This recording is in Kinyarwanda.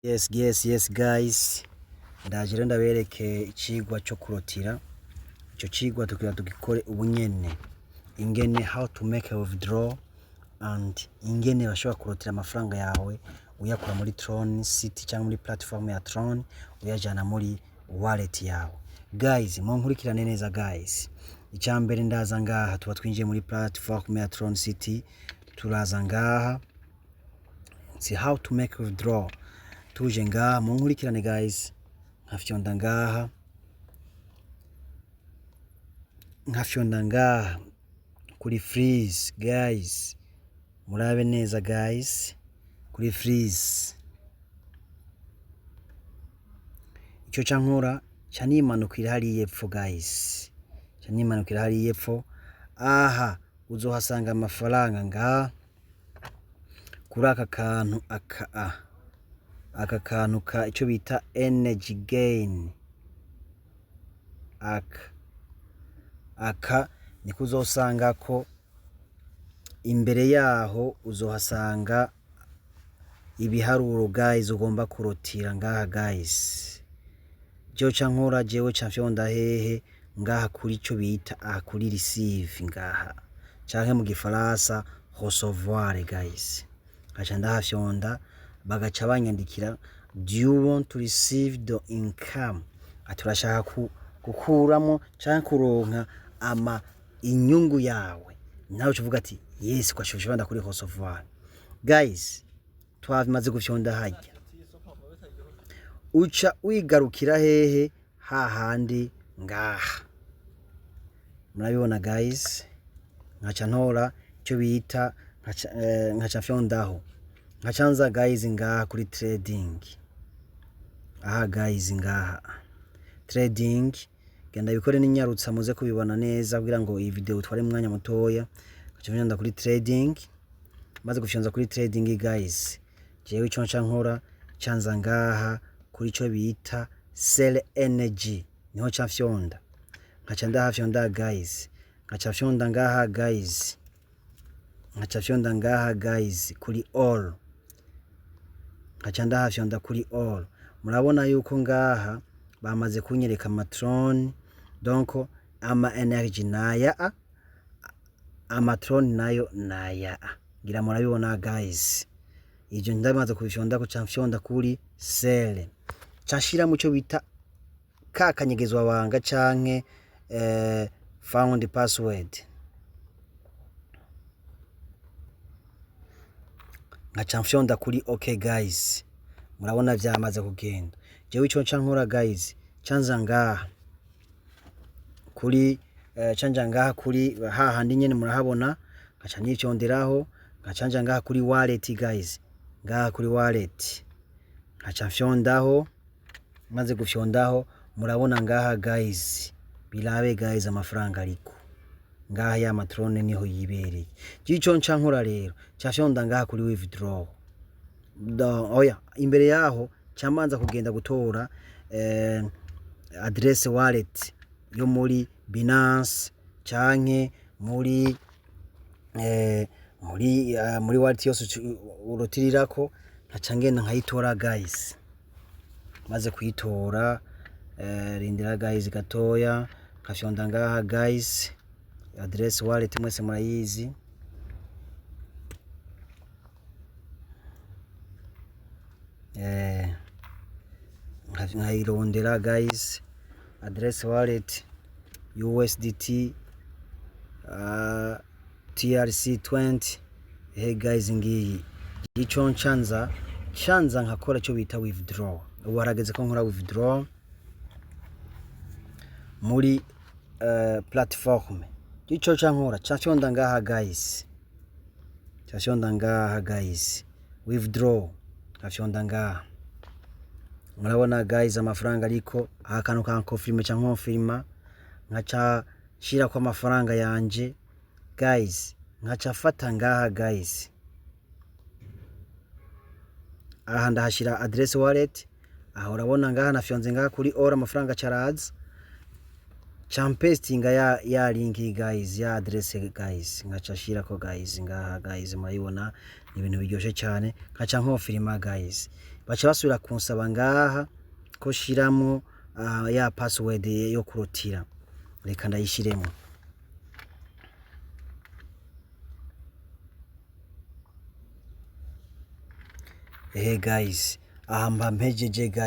Yes guys, ndaje rero ndabereke icigwa cyo kurotira. Ico cigwa tukira tugikore ubunyene, ingene how to make a withdraw and ingene bashobora kurotira amafaranga yawe uyakura muri Tron City cyangwa muri platform ya Tron uyajana muri wallet yawe. Guys, munkurikirane neza guys. Icambere ndaza ngaha tuba twinjiye muri platform ya Tron City, turaza ngaha see how to make a withdraw. Tuje ngaha munkurikirane guys, nkafyonda ngaha kuri freeze guys, murabe neza guys, kuri freeze ico cankora canimanukira hari yepfo guys, canimanukira hari yepfo. Aha uzohasanga amafaranga ngaha kuri aka kantu aka kantu ka ico bita energy gain. Aka niko uzosanga ko imbere yaho uzohasanga ibiharuro guys ugomba kurotira ngaha guys. Jo cankora jewe camfyonda hehe ngaha kuri ico bita kuri receive ngaha canke mu gifaransa recevoir guys. Acha ndahafyonda bagaca banyandikira, do you want to receive the income? Aturashaka gukuramo canke kuronka ama inyungu yawe. Nawe uvuga ati yes kwashobora kuri recevoir. Guys, twabimaze gufyonda hajya, uca wigarukira hehe hahandi ngaha. Murabibona guys, nkaca ntora ico bita nkaca fyondaho, nkacanza guys ngaha kuri trading. Aha guys ngaha trading, genda bikore n'inyarutsa muze kubibona neza kugira ngo iyi video tware mwanya mutoya. Nkaca fyonda kuri trading, maze gufyonza kuri trading guys, jewe ico nca nkora canza ngaha kuri ico bita sell energy, niho ca fyonda. Nkaca ndahafyonda guys, nkaca fyonda ngaha guys, nkaca fyonda ngaha guys kuri all, nkaca ndahafyonda kuri all. Murabona yuko ngaha bamaze kunyereka amatron, donc ama energy naya, amatron nayo naya. Ngira murabibona guys, ivyo ndamaze kubifyonda ko camfyonda kuri sell, cashira mu cyo bita kakanyegezwa banga canke found password. Nkacamfyonda kuri okay guys, murabona vyamaze kugenda. Jewe ico cankora guys, canza ngaha kuri canja ngaha kuri hahandi nyene murahabona, nkaca nifyonderaho, nkacanja ngaha kuri wallet guys, ngaha kuri wallet nkaca fyondaho. Maze gufyondaho murabona ngaha guys, bilabe guys amafaranga ariko ngaha ya matrone niho yibereye. Gico ncankora rero cyafyonda ngaha kuri withdraw. Oya, imbere yaho cyamanza kugenda gutora address wallet yo muri Binance canke muri wallet yose urotirirako. Nkaca ngenda nkayitora guys, maze kuyitora rindira guys gatoya, nkafyonda ngaha guys address wallet mwese murayizi. Nkayirondera guys address wallet USDT TRC20. Guys ngiyi ico ncanza nkakora cyo bita withdraw. Ubu harageze ko nkora withdraw muri platform. Ico cankora cyafyonda ngaha guys, cyafyonda ngaha guys withdraw, cyafyonda ngaha. Murabona guys amafaranga ariko akantu ka confirm cyangwa confirma. Nkaca shira kwa amafaranga yanje guys, nkaca fata ngaha guys, aha ndahashira address wallet. Aho urabona ngaha nafyonze ngaha kuri all amafaranga caraza, champestinga ya link guys ya address guys, nkaca shira ko guys ngaha guys murayibona ni ibintu biryoshe cyane. Nkaca nkofirima guys, baca basubira kunsaba ngaha ko shiramo ya password yo kurotira. Reka ndayishiremo. Guys, aha mba mpejeje guys.